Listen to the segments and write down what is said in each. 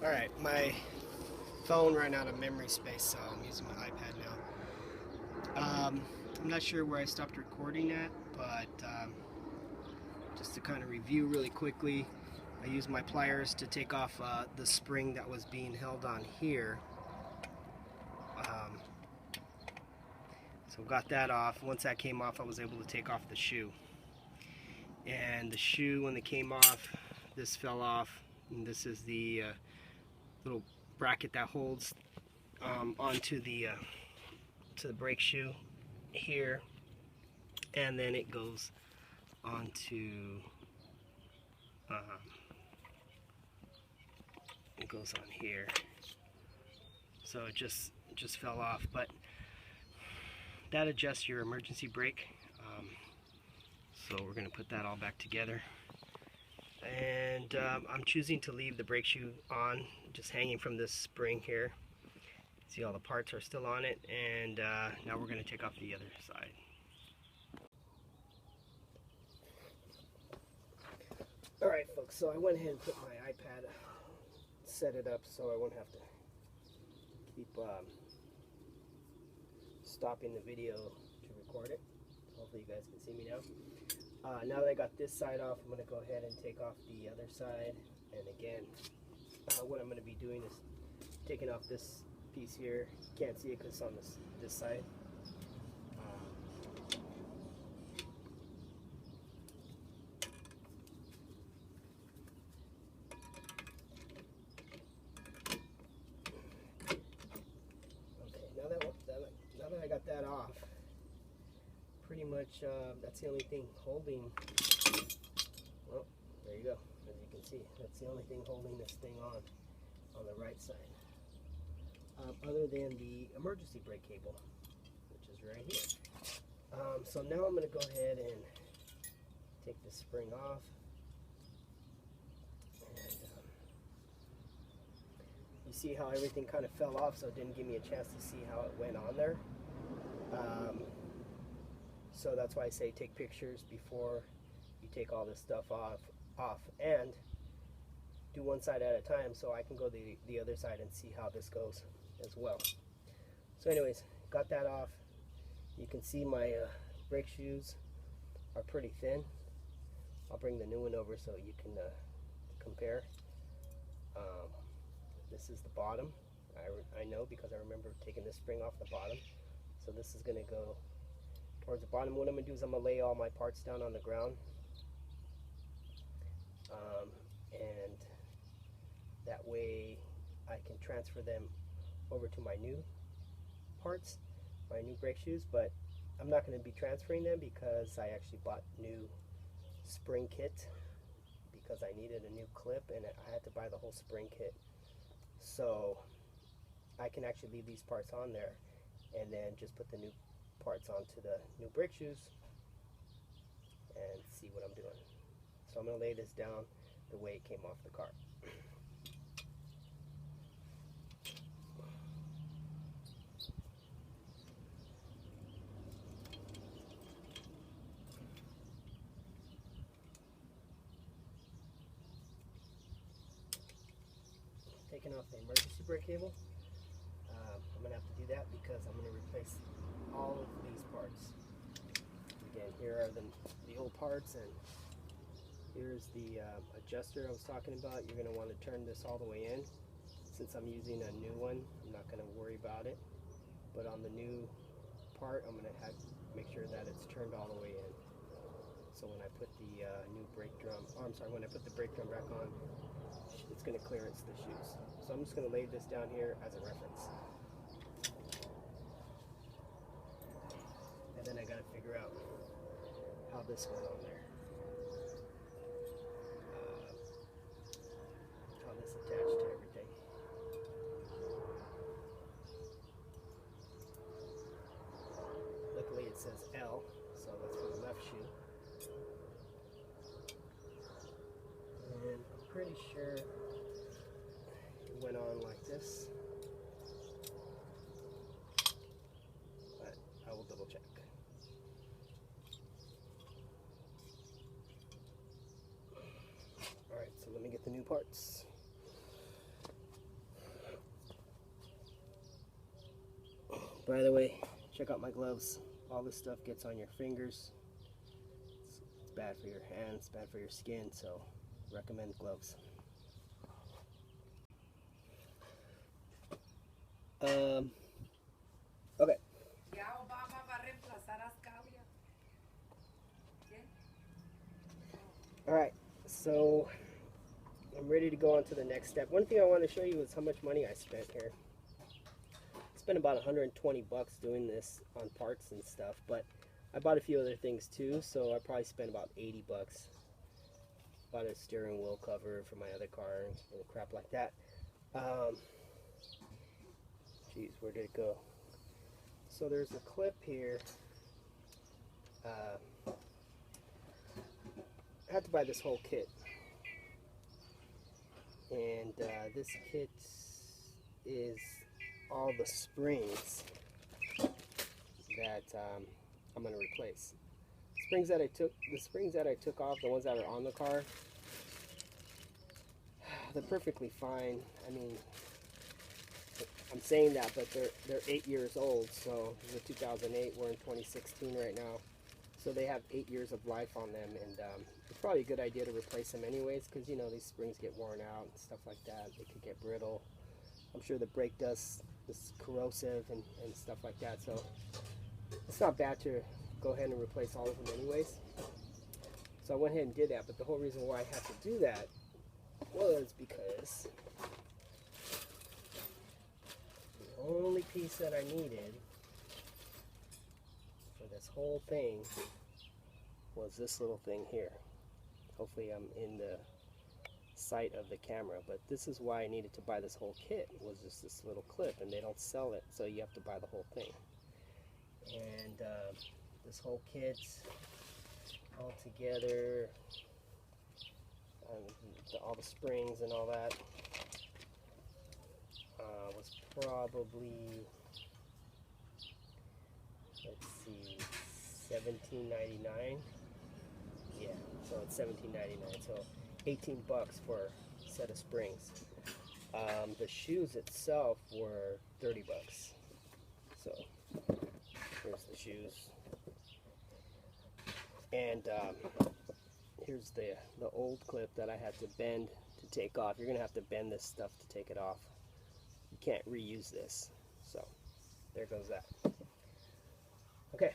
Alright, my phone ran out of memory space, so I'm using my iPad now. I'm not sure where I stopped recording at, but just to kind of review really quickly, I used my pliers to take off the spring that was being held on here. So got that off. Once that came off, I was able to take off the shoe. And the shoe, when it came off, this fell off. And this is the little bracket that holds onto the to the brake shoe here, and then it goes onto it goes on here. So it just fell off, but that adjusts your emergency brake. So we're going to put that all back together. And I'm choosing to leave the brake shoe on, just hanging from this spring here. See, all the parts are still on it, and now we're going to take off the other side. Alright folks, so I went ahead and put my iPad, set it up so I won't have to keep stopping the video to record it. Hopefully you guys can see me now. Now that I got this side off, I'm going to go ahead and take off the other side. And again, what I'm going to be doing is taking off this piece here. You can't see it because it's on this side. Okay, now that I got that off, pretty much that's the only thing holding. Well, there you go. As you can see, that's the only thing holding this thing on the right side, other than the emergency brake cable, which is right here. So now I'm going to go ahead and take the spring off, and you see how everything kind of fell off, so it didn't give me a chance to see how it went on there. So that's why I say take pictures before you take all this stuff off, and do one side at a time so I can go the other side and see how this goes as well. So anyways, got that off. You can see my brake shoes are pretty thin. I'll bring the new one over so you can compare. This is the bottom. I know because I remember taking this spring off the bottom. So this is going to go towards the bottom. What I'm going to do is I'm going to lay all my parts down on the ground, and that way I can transfer them over to my new parts, my new brake shoes. But I'm not going to be transferring them because I actually bought new spring kit because I needed a new clip, and I had to buy the whole spring kit. So I can actually leave these parts on there and then just put the new parts onto the new brake shoes and see what I'm doing. So I'm going to lay this down the way it came off the car. Taking off the emergency brake cable. I'm going to have to do that because I'm going to replace all of these parts. Again, here are the old parts, and here's the adjuster I was talking about. You're going to want to turn this all the way in. Since I'm using a new one, I'm not going to worry about it. But on the new part, I'm going to make sure that it's turned all the way in. So when I put the new brake drum, when I put the brake drum back on, it's going to clearance the shoes. So I'm just going to lay this down here as a reference. And then I got to figure out how this went on there. How this attached to everything. Luckily it says L, so that's for the left shoe. And I'm pretty sure it went on like this, but I will double check. Alright, so let me get the new parts. By the way, check out my gloves. All this stuff gets on your fingers. It's bad for your hands, bad for your skin, so recommend gloves. Okay. Alright, so I'm ready to go on to the next step. One thing I want to show you is how much money I spent here. I spent about 120 bucks doing this on parts and stuff, but I bought a few other things too, so I probably spent about 80 bucks. Bought a steering wheel cover for my other car and crap like that. Geez, where did it go? So there's a clip here. I had to buy this whole kit. And this kit is all the springs that I'm going to replace. The springs that I took off, the ones that are on the car, they're perfectly fine. I mean, I'm saying that, but they're 8 years old. So this is a 2008. We're in 2016 right now. So they have 8 years of life on them, and it's probably a good idea to replace them anyways, because you know these springs get worn out and stuff like that. They could get brittle. I'm sure the brake dust is corrosive and stuff like that. So it's not bad to go ahead and replace all of them anyways. So I went ahead and did that, but the whole reason why I had to do that was because the only piece that I needed for this whole thing was this little thing here. Hopefully I'm in the sight of the camera, but this is why I needed to buy this whole kit, was just this little clip, and they don't sell it, so you have to buy the whole thing. And this whole kit all together, all the springs and all that, was probably, let's see, $17.99. Yeah, so it's $17.99. So 18 bucks for a set of springs. The shoes itself were 30 bucks. So here's the shoes. And here's the old clip that I had to bend to take off. You're gonna have to bend this stuff to take it off. You can't reuse this. So there goes that. Okay,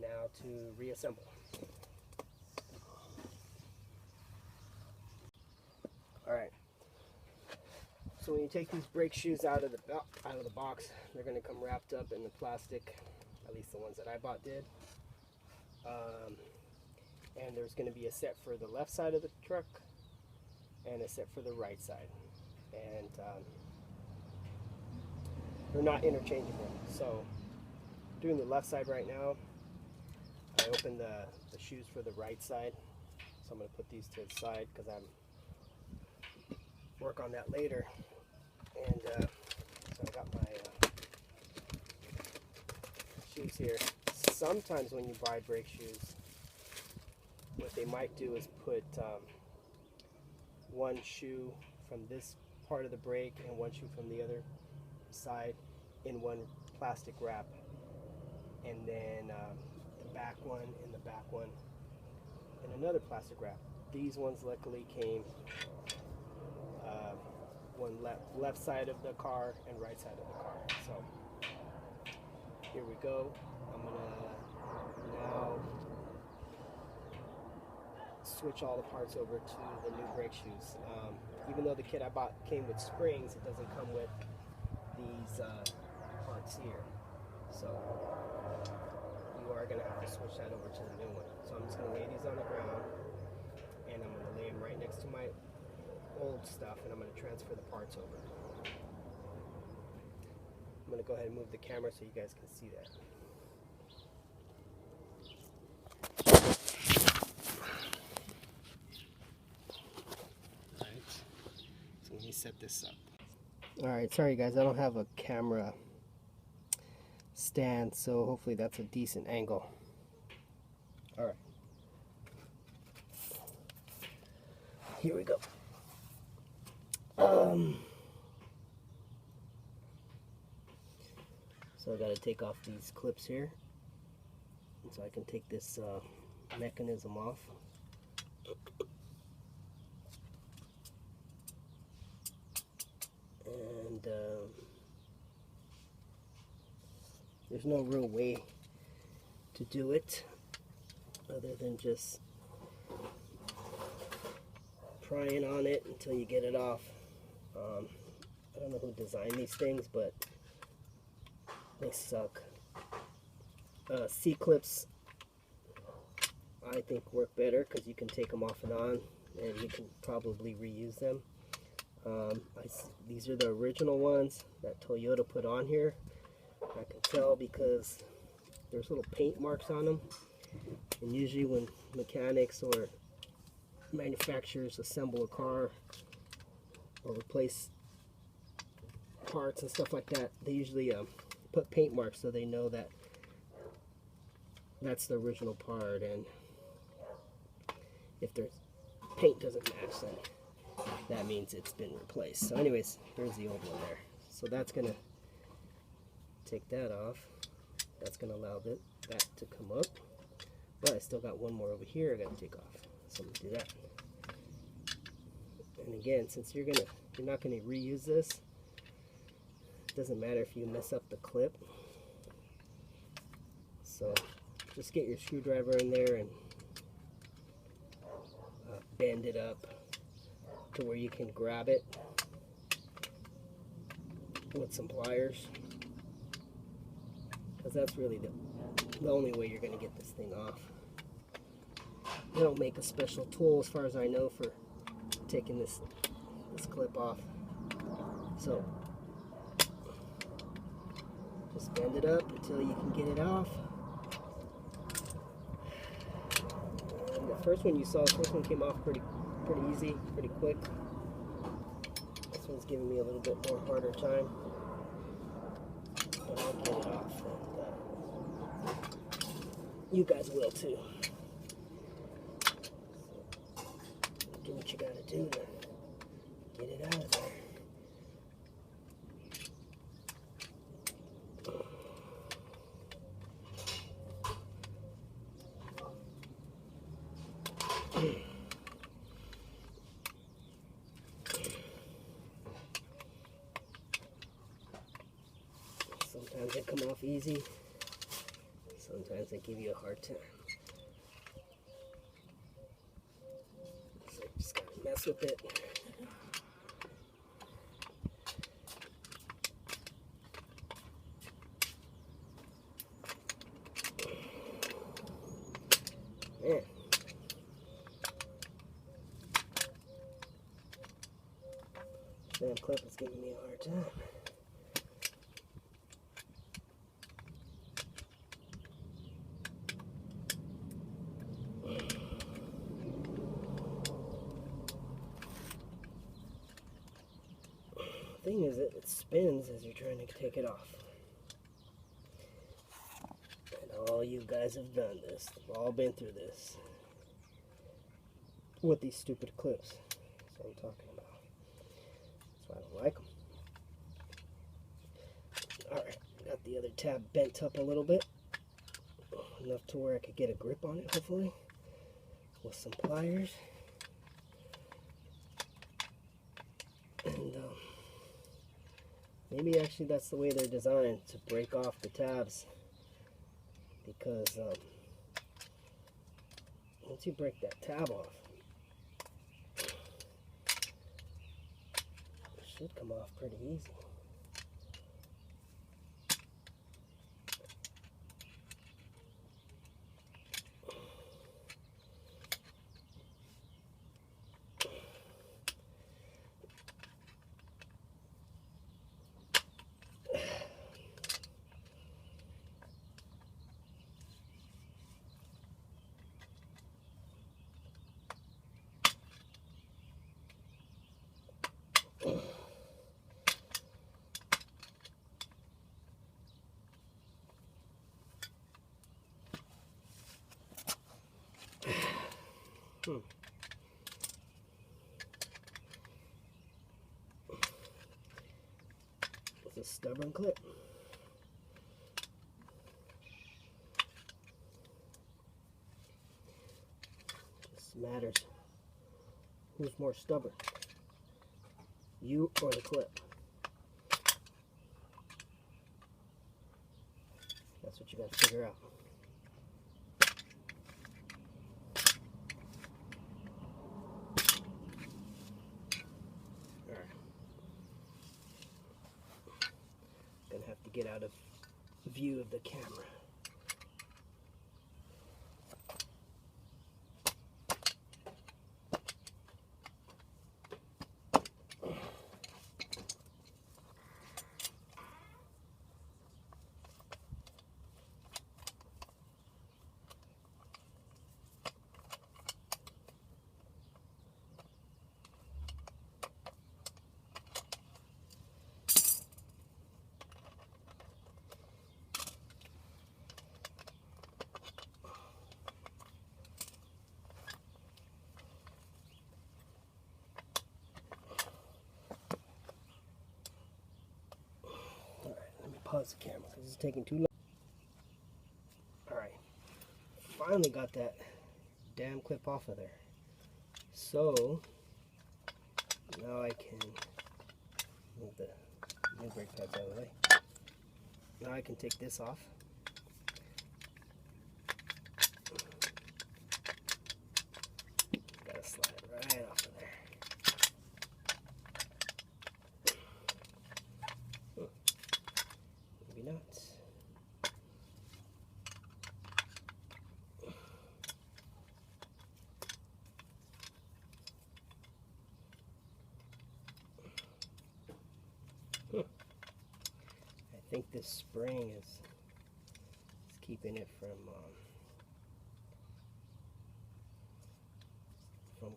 now to reassemble. Alright, so when you take these brake shoes out of the box, they're going to come wrapped up in the plastic, at least the ones that I bought did. And there's going to be a set for the left side of the truck and a set for the right side. And they're not interchangeable. So doing the left side right now, I opened the shoes for the right side. So I'm going to put these to the side because I'm work on that later. And so I got my shoes here. Sometimes when you buy brake shoes, what they might do is put one shoe from this part of the brake and one shoe from the other side in one plastic wrap, and then the back one and the back one in another plastic wrap. These ones luckily came one left side of the car and right side of the car. So here we go. I'm gonna now switch all the parts over to the new brake shoes. Even though the kit I bought came with springs, it doesn't come with these parts here. So you are gonna have to switch that over to the new one. So I'm just gonna lay these on the ground, and I'm gonna lay them right next to my old stuff, and I'm going to transfer the parts over. I'm going to go ahead and move the camera so you guys can see that. Alright, so let me set this up. Alright, sorry guys, I don't have a camera stand, so hopefully that's a decent angle. Alright, here we go. So So I got to take off these clips here, so I can take this mechanism off. And there's no real way to do it other than just prying on it until you get it off. I don't know who designed these things, but they suck. C-clips I think work better because you can take them off and on, and you can probably reuse them. These are the original ones that Toyota put on here. I can tell because there's little paint marks on them, and usually when mechanics or manufacturers assemble a car or replace parts and stuff like that, they usually put paint marks so they know that that's the original part, and if there's paint doesn't match, then that means it's been replaced. So anyways, here's the old one there. So that's gonna take that off. That's gonna allow that to come up, but I still got one more over here I gotta take off, so I'm gonna do that. And again, since you're not gonna reuse this, it doesn't matter if you mess up the clip. So just get your screwdriver in there and bend it up to where you can grab it with some pliers, because that's really the only way you're going to get this thing off. They don't make a special tool, as far as I know, for taking this clip off. So just bend it up until you can get it off. And the first one you saw, the first one came off pretty easy, pretty quick. This one's giving me a little bit more harder time, but I'll get it off, and you guys will too. So, do what you gotta do to get it out of there. Sometimes they come off easy, sometimes they give you a hard time. So you just gotta mess with it. Man. Damn clip is giving me a hard time. The thing is that it spins as you're trying to take it off. And all you guys have done this. We've all been through this with these stupid clips. That's what I'm talking about. That's why I don't like them. Alright, got the other tab bent up a little bit. Enough to where I could get a grip on it, hopefully, with some pliers. And maybe actually that's the way they're designed, to break off the tabs, because once you break that tab off, it should come off pretty easy. It's a stubborn clip. Who's more stubborn? You or the clip? That's what you got to figure out. Alright. Gonna have to get out of view of the camera. Pause the camera because it's taking too long. Alright, finally got that damn clip off of there. So now I can move the new brake pads out of the way. Now I can take this off. Gotta slide it right off of there. Nuts. I think this spring is keeping it from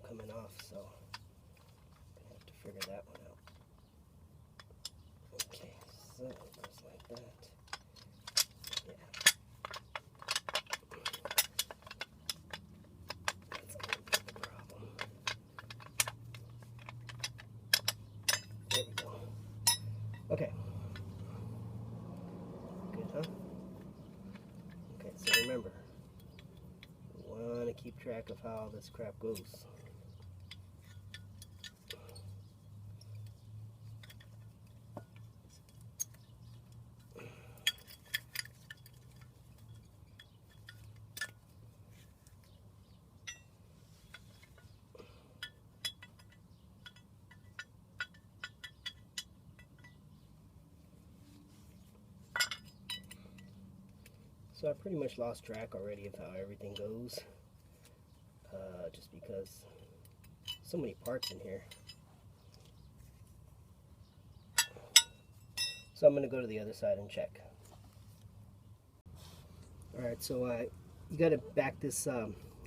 coming off, so I'm gonna have to figure that one out. Okay, so it goes like that. Yeah. That's gonna be the problem. There we go. Okay. Good, huh? Okay, so remember, we want to keep track of how this crap goes. So I pretty much lost track already of how everything goes, just because so many parts in here. So I'm going to go to the other side and check. Alright, so you got to back this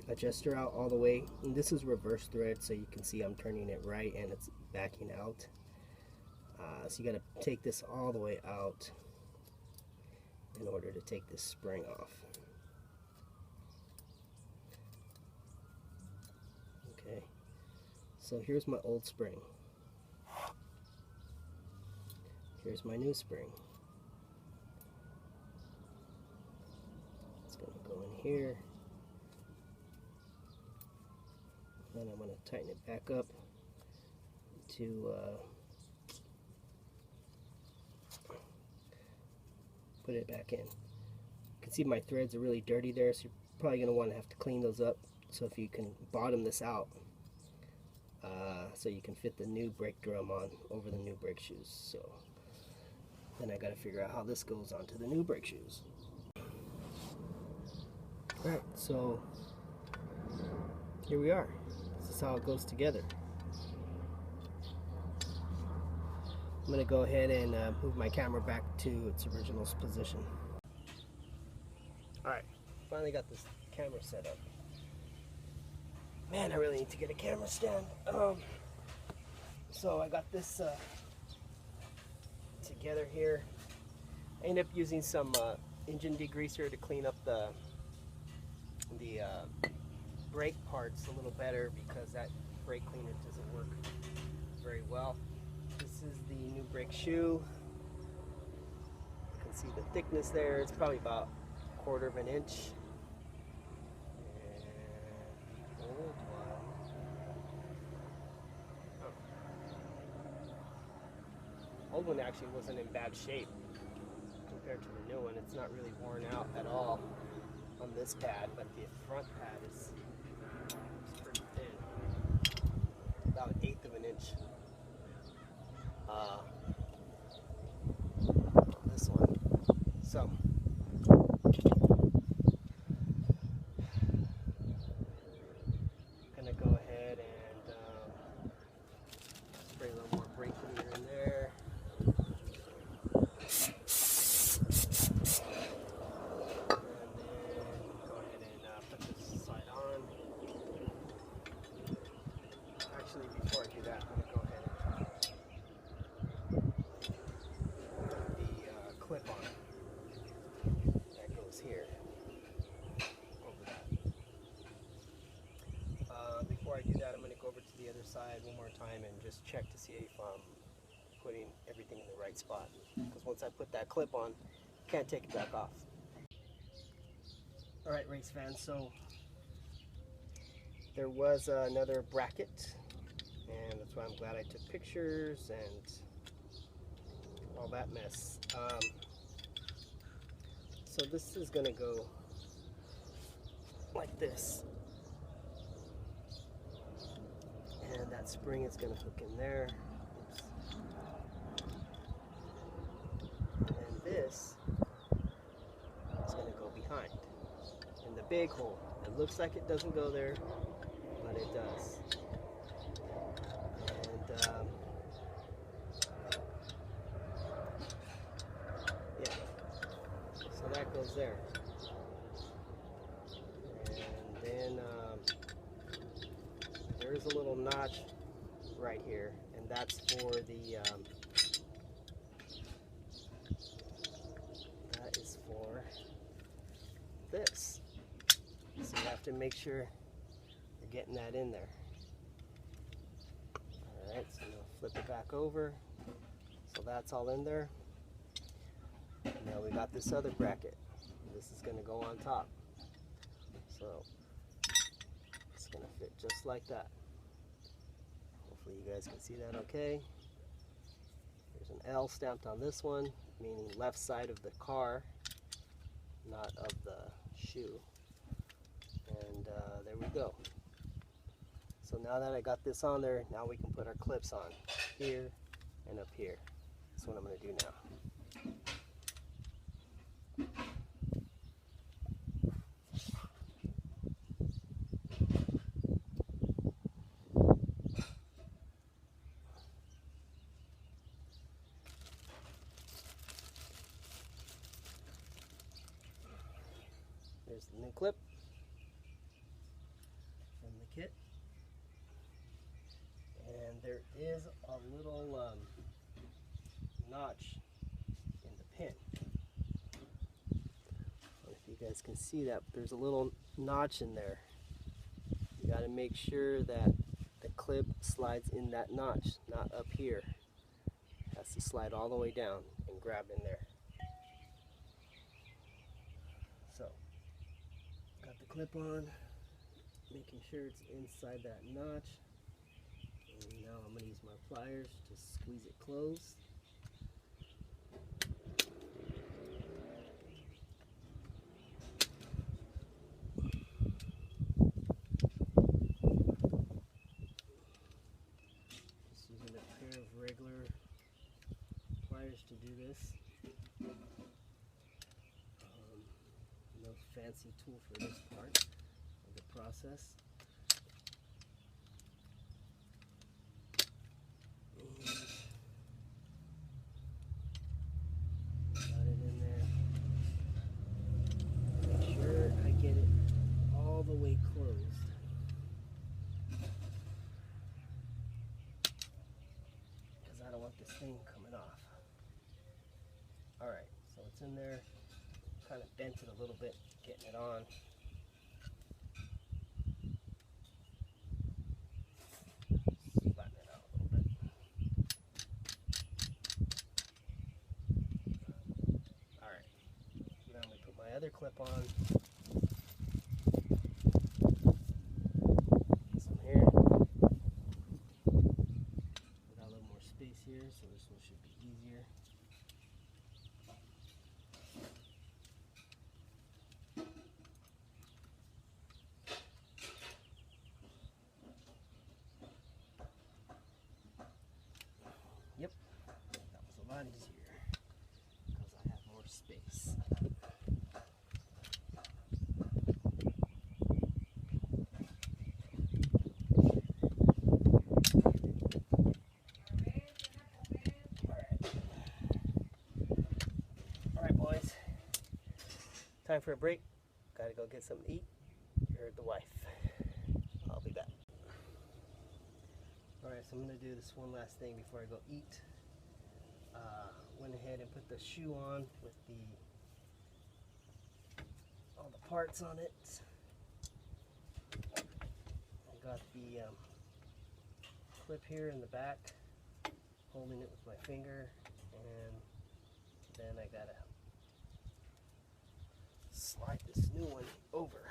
adjuster out all the way. And this is reverse thread, so you can see I'm turning it right and it's backing out. So you got to take this all the way out in order to take this spring off. Okay, so here's my old spring. Here's my new spring. It's going to go in here. Then I'm going to tighten it back up to put it back in. You can see my threads are really dirty there, so you're probably going to want to have to clean those up. So if you can bottom this out, so you can fit the new brake drum on over the new brake shoes. So then I got to figure out how this goes onto the new brake shoes. Alright, so here we are. This is how it goes together. I'm going to go ahead and move my camera back to its original position. Alright, finally got this camera set up. Man, I really need to get a camera stand. So I got this together here. I ended up using some engine degreaser to clean up the brake parts a little better, because that brake cleaner doesn't work very well. This is the new brake shoe. You can see the thickness there. It's probably about 1/4 of an inch. And the old one old one actually wasn't in bad shape compared to the new one. It's not really worn out at all on this pad, but the front pad is pretty thin, about 1/8 of an inch. This one. So gonna go ahead and spray a little more brake cleaner in there. Before I do that, I'm going to go ahead and put the clip on that goes here over that. Before I do that, I'm going to go over to the other side one more time and just check to see if I'm putting everything in the right spot, because once I put that clip on, can't take it back off. Alright, race fans, so there was another bracket, and that's why I'm glad I took pictures and all that mess. So this is gonna go like this, and that spring is gonna hook in there. Oops. And this is gonna go behind in the big hole. It looks like it doesn't go there, but it does. And yeah, so that goes there. And then there is a little notch right here, and that's for the that is for this. So you have to make sure you're getting that in there. Alright, so we'll flip it back over. So that's all in there. Now we got this other bracket. This is going to go on top. So it's going to fit just like that. Hopefully you guys can see that okay. There's an L stamped on this one, meaning left side of the car, not of the shoe. And there we go. So now that I got this on there, now we can put our clips on here and up here. That's what I'm going to do now. There's the new clip from the kit. And there is a little notch in the pin. I don't know if you guys can see that, but there's a little notch in there. You got to make sure that the clip slides in that notch, not up here. It has to slide all the way down and grab in there. So, got the clip on, making sure it's inside that notch. And now I'm going to use my pliers to squeeze it closed. Just using a pair of regular pliers to do this. No fancy tool for this part of the process. Got it in there. Make sure I get it all the way closed. Because I don't want this thing coming off. Alright, so it's in there. Kind of bent it a little bit, getting it on. Flatten it out a little bit. Alright, now I'm going to put my other clip on. This one here. Got a little more space here. easier, so this one should be easier. Yep, that was a lot easier because I have more space. Alright boys, time for a break. Gotta go get something to eat. You heard the wife. I'll be back. Alright, so I'm going to do this one last thing before I go eat. Went ahead and put the shoe on with all the parts on it. I got the clip here in the back, holding it with my finger, and then I gotta slide this new one over.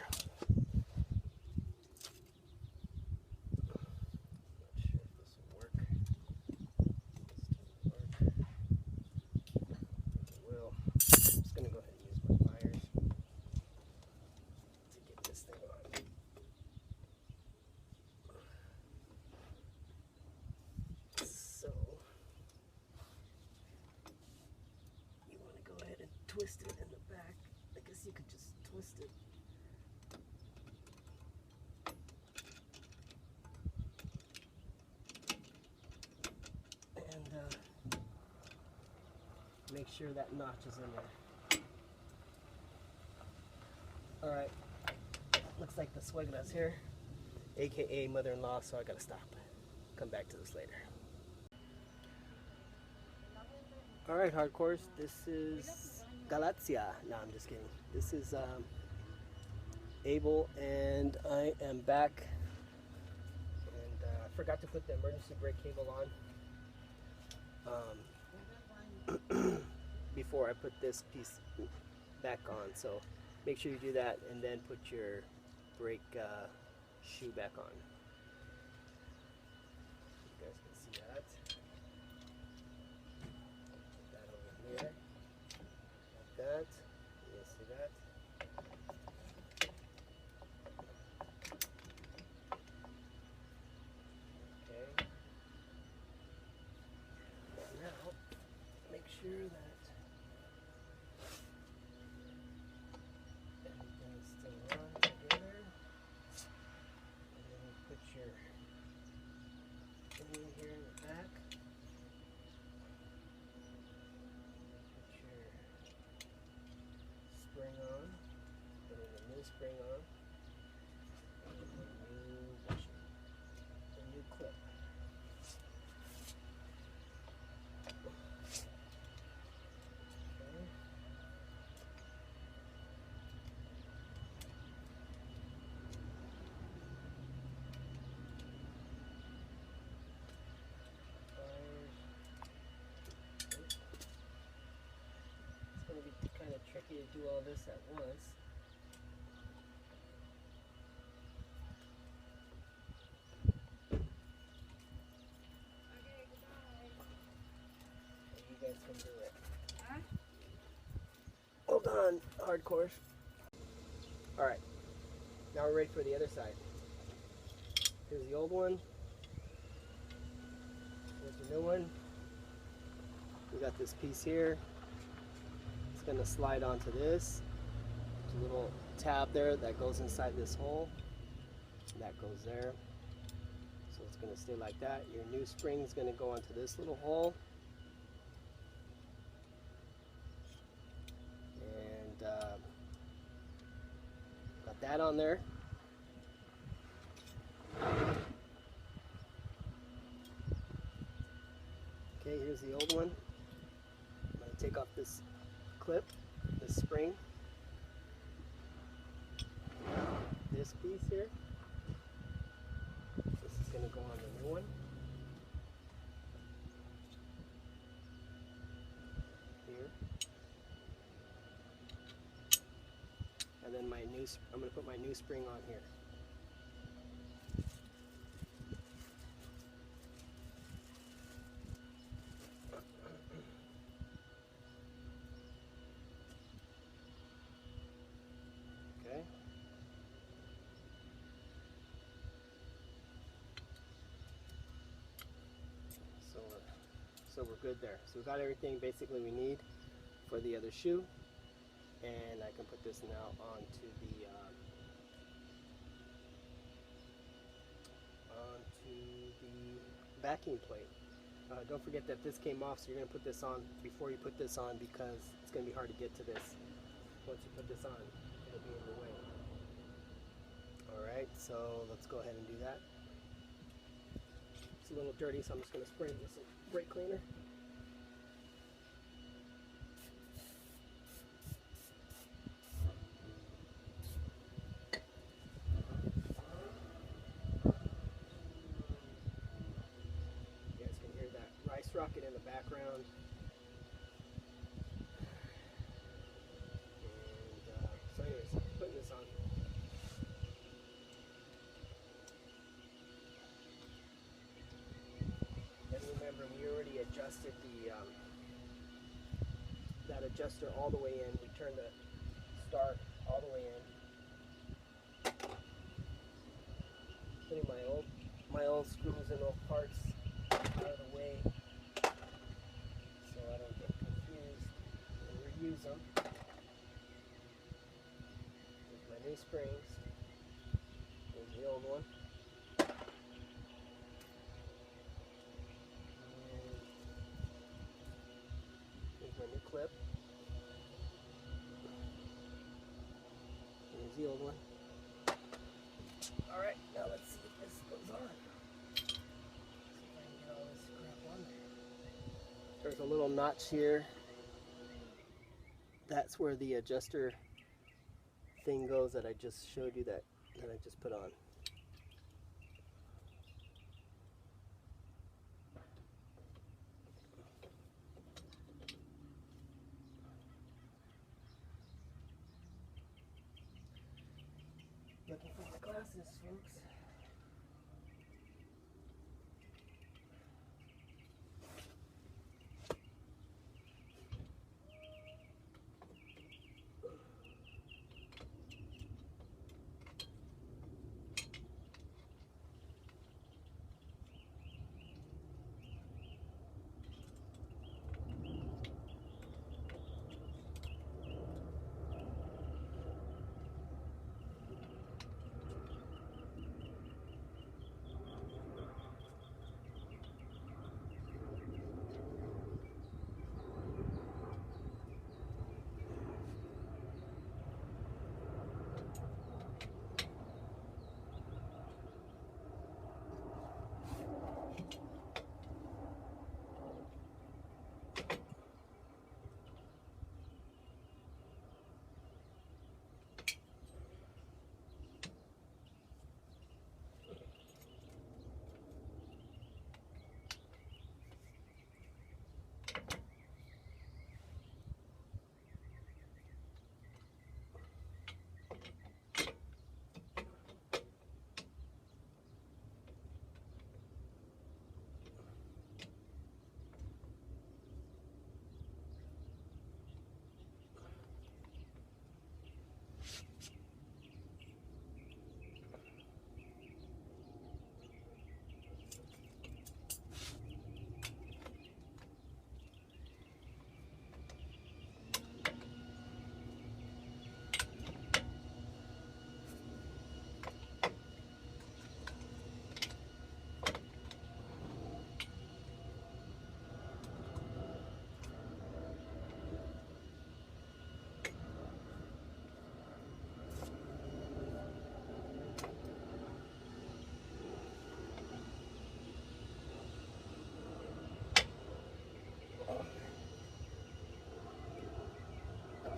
Twist it in the back. I guess you could just twist it. And make sure that notch is in there. Alright, looks like the suegra's here, aka mother-in-law, so I gotta stop. Come back to this later. Alright, hardcores, this is Galatzia. No, I'm just kidding. This is Abel, and I am back. And I forgot to put the emergency brake cable on before I put this piece back on. So make sure you do that, and then put your brake shoe back on. You guys can see that. Put that over here. That. You see that? Okay. Now, make sure that everything's still on together. And then you put your thing here in the back. Spring on, putting a new spring on, and a new washer, a new clip. Okay. It's going to be kind of tricky to do all this at once. So you guys can do it. Huh? Hold on, hardcore. Alright, now we're ready for the other side. Here's the old one. Here's the new one. We got this piece here. It's going to slide onto this. There's a little tab there that goes inside this hole. That goes there. So it's going to stay like that. Your new spring is going to go onto this little hole. And got that on there. Okay, here's the old one. I'm going to take off this clip, this spring. This piece here. This is going to go on the new one. Here. And then I'm going to put my new spring on here. So we're good there. So we've got everything basically we need for the other shoe, and I can put this now onto the backing plate. Don't forget that this came off, so you're going to put this on before you put this on, because it's going to be hard to get to this. Once you put this on, it'll be in the way. Alright, so let's go ahead and do that. It's a little dirty, so I'm just going to spray it with some brake cleaner. Rocket in the background, and so anyways, putting this on. And remember, we already adjusted the that adjuster all the way in. We turned the start all the way in. Putting my old screws and old parts out of the way, I don't get confused and reuse them. With my new springs. There's the old one. And here's my new clip. Here's the old one. Alright, now let's see if this goes on. See if I can get all this crap on there. There's a little notch here. That's where the adjuster thing goes that I just showed you, that I just put on. Looking for my glasses, folks.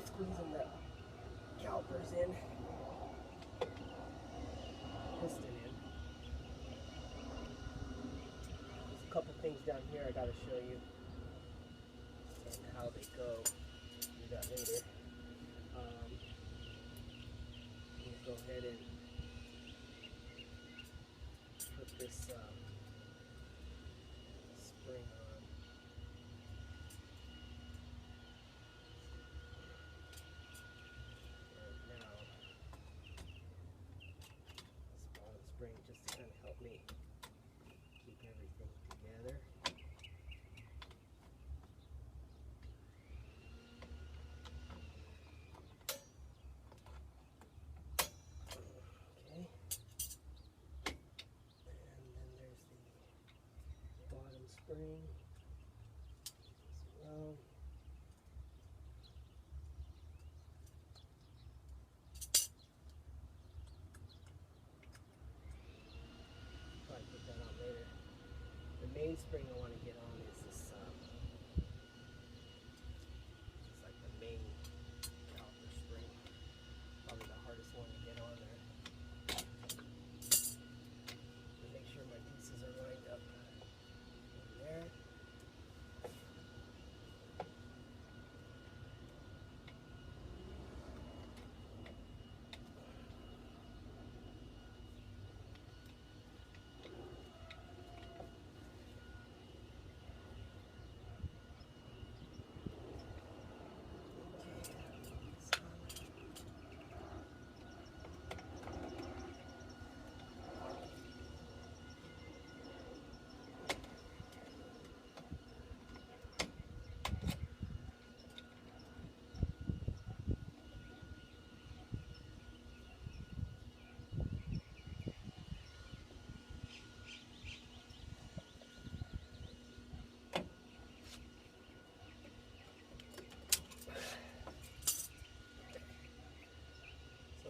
Squeezing the calipers in, piston in. There's a couple things down here I gotta show you and how they go. Do that later. We'll go ahead and put this spring on. Just to kind of help me keep everything together. spring as well. Probably put that on later. The main spring I want to get on is this. It's like the main caliper spring. Probably the hardest one to get on there. And make sure my pieces are lined up in there.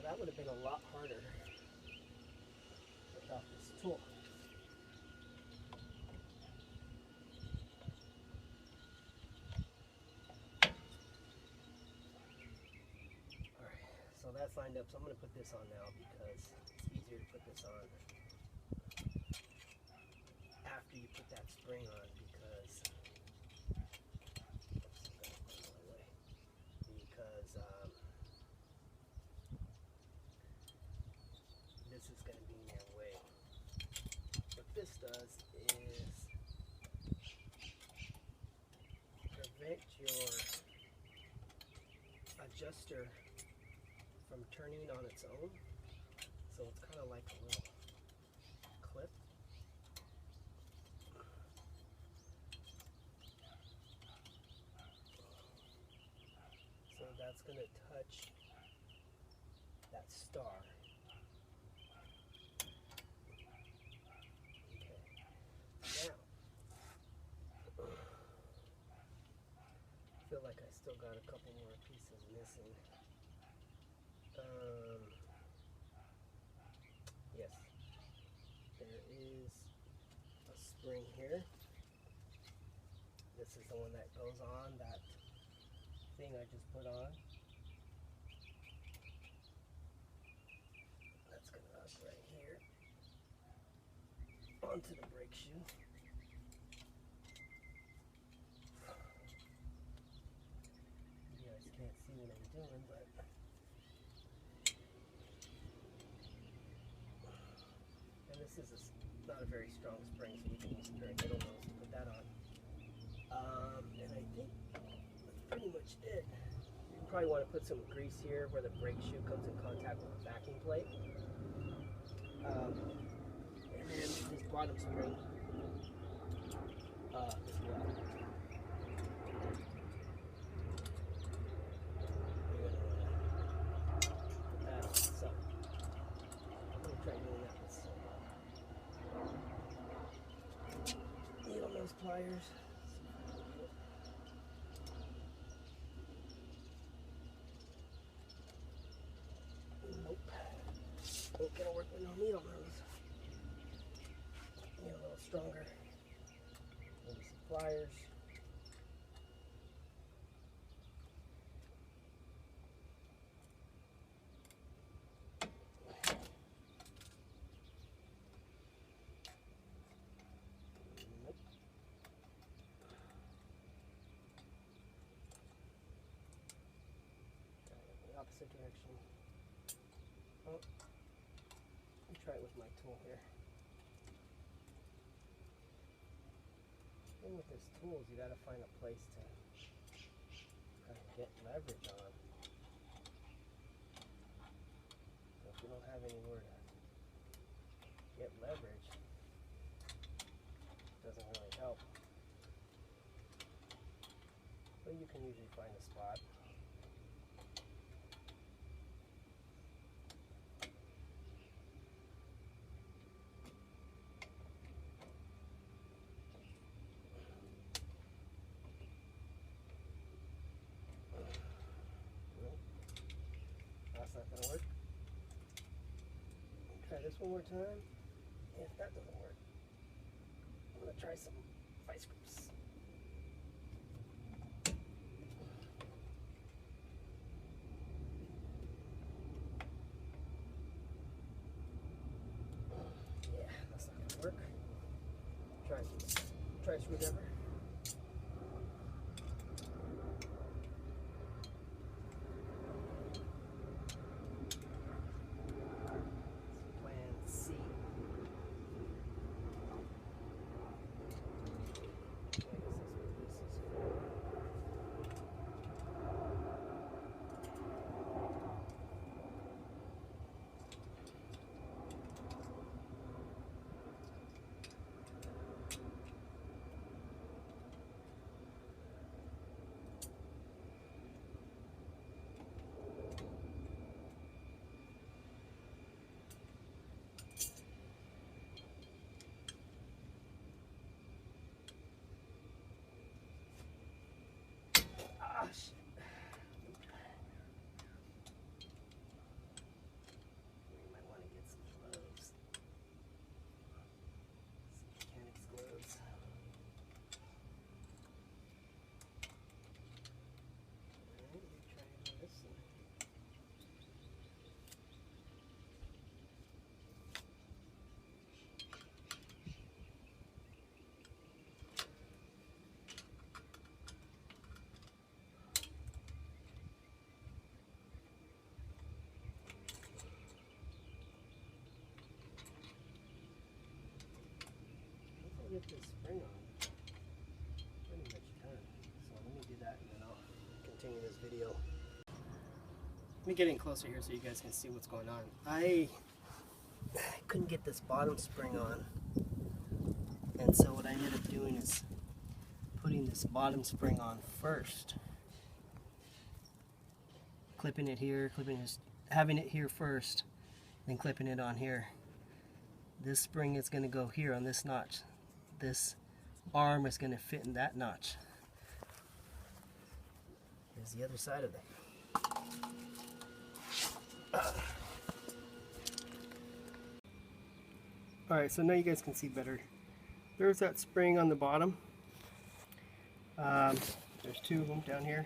That would have been a lot harder without this tool. Alright, so that's lined up, so I'm going to put this on now because it's easier to put this on after you put that spring on because this is going to be in your way. What this does is prevent your adjuster from turning on its own. So it's kind of like a little clip. So that's going to touch that star. I feel like I still got a couple more pieces missing. Yes, there is a spring here. This is the one that goes on that thing I just put on. That's going to hook right here onto the brake shoe. Can't see what I'm doing, but and this is not a very strong spring, so you can use a pair of needle nose to put that on. And I think that's pretty much it. You probably want to put some grease here where the brake shoe comes in contact with the backing plate. And then this bottom spring as well. Pliers. Nope. Ain't gonna work with no needle nose. Need a little stronger. Maybe some pliers. Opposite direction. Oh, let me try it with my tool here. The thing with this tool is you got to find a place to kind of get leverage on. So if you don't have anywhere to get leverage, it doesn't really help. But you can usually find a spot. gonna work. Try this one more time. If that doesn't work, I'm gonna try some vice grips. Yeah, that's not gonna work. Try a screwdriver. Plan C. Gosh. We might want to get some gloves. Some mechanics gloves. Alright, we try this one. Get this spring on pretty much done. So let me do that and then I'll continue this video. Let me get in closer here so you guys can see what's going on. I couldn't get this bottom spring on, and so what I ended up doing is putting this bottom spring on first, clipping it here, having it here first, then clipping it on here. This spring is going to go here on this notch. This arm is going to fit in that notch. Here's the other side of it. Alright, so now you guys can see better. There's that spring on the bottom. There's two of them down here.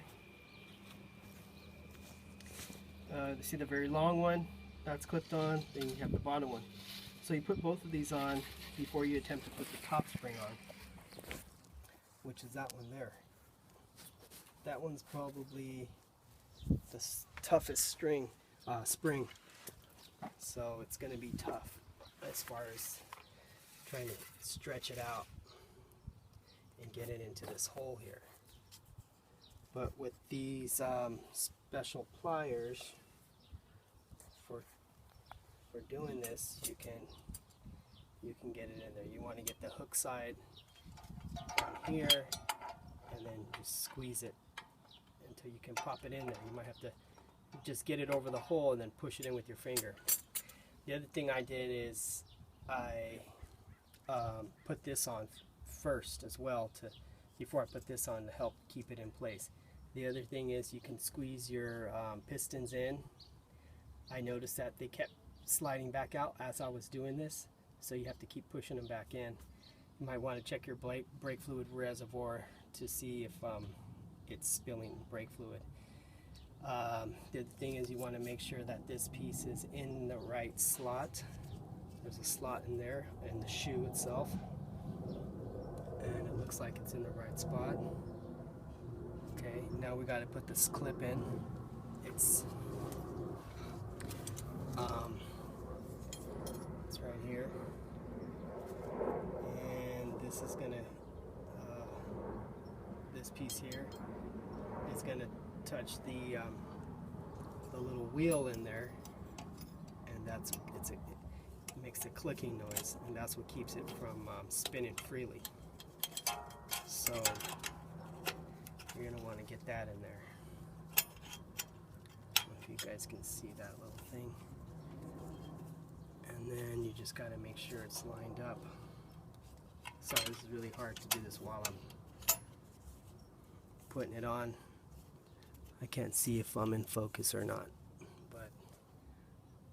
You see the very long one? That's clipped on. Then you have the bottom one. So you put both of these on before you attempt to put the top spring on, which is that one there. That one's probably the toughest spring, so it's going to be tough as far as trying to stretch it out and get it into this hole here. But with these special pliers for doing this, you can get it in there. You want to get the hook side down here and then just squeeze it until you can pop it in there. You might have to just get it over the hole and then push it in with your finger. The other thing I did is I put this on first as well before I put this on to help keep it in place. The other thing is you can squeeze your pistons in. I noticed that they kept sliding back out as I was doing this, so you have to keep pushing them back in. You might want to check your brake fluid reservoir to see if it's spilling brake fluid. The other thing is you want to make sure that this piece is in the right slot. There's a slot in there in the shoe itself, and it looks like it's in the right spot. Okay, now we got to put this clip in. It's right here, and this is gonna this piece here is gonna touch the little wheel in there, and it makes a clicking noise, and that's what keeps it from spinning freely. So you're gonna want to get that in there. I don't know if you guys can see that little thing. And then you just got to make sure it's lined up. Sorry, this is really hard to do this while I'm putting it on. I can't see if I'm in focus or not, but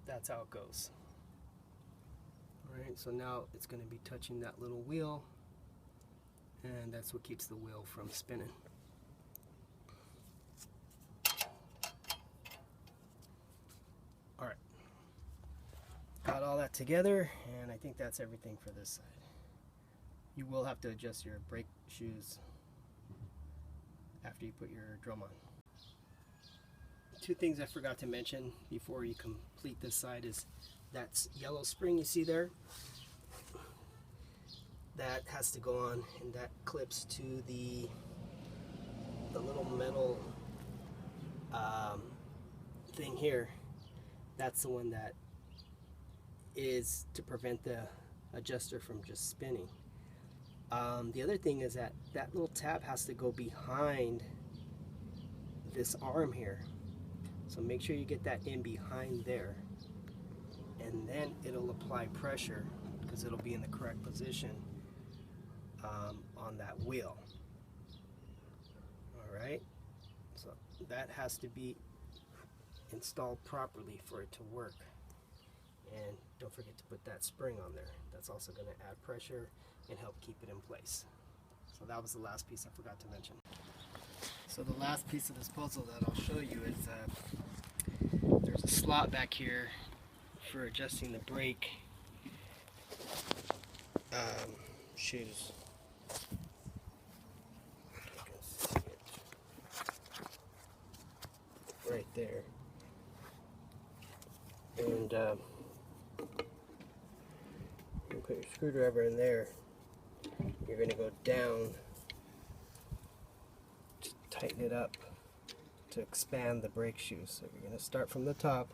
that's how it goes. Alright, so now it's going to be touching that little wheel, and that's what keeps the wheel from spinning. Alright, got all that together, and I think that's everything for this side. You will have to adjust your brake shoes after you put your drum on. Two things I forgot to mention before you complete this side is that yellow spring you see there. That has to go on, and that clips to the little metal thing here. That's the one that is to prevent the adjuster from just spinning. The other thing is that little tab has to go behind this arm here. So make sure you get that in behind there, and then it'll apply pressure because it'll be in the correct position on that wheel. Alright, so that has to be installed properly for it to work. And don't forget to put that spring on there. That's also going to add pressure and help keep it in place. So that was the last piece I forgot to mention. So the last piece of this puzzle that I'll show you is there's a slot back here for adjusting the brake shoes. You can see it right there. And you put your screwdriver in there. You're going to go down to tighten it up to expand the brake shoes. So you're going to start from the top,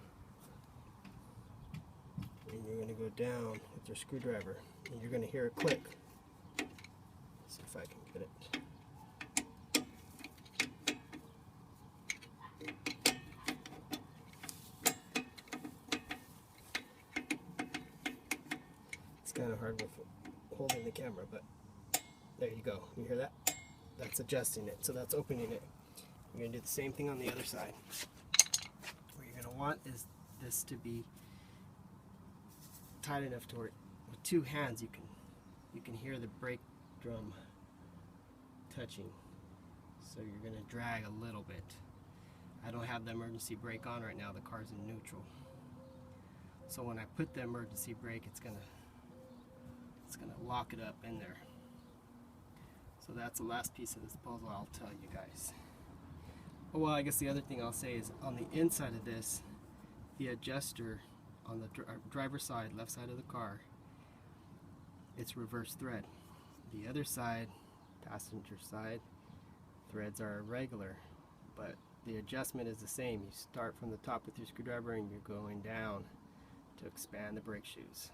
and you're going to go down with your screwdriver, and you're going to hear a click. Let's see if I can get it. It's kind of hard with holding the camera, but there you go. You hear that? That's adjusting it. So that's opening it. You're going to do the same thing on the other side. What you're going to want is this to be tight enough to where with two hands you can hear the brake drum touching. So you're going to drag a little bit. I don't have the emergency brake on right now. The car's in neutral. So when I put the emergency brake, it's gonna lock it up in there. So that's the last piece of this puzzle I'll tell you guys. Oh, well, I guess the other thing I'll say is on the inside of this, the adjuster on the driver's side, left side of the car, it's reverse thread. The other side, passenger side, threads are irregular, but the adjustment is the same. You start from the top with your screwdriver and you're going down to expand the brake shoes.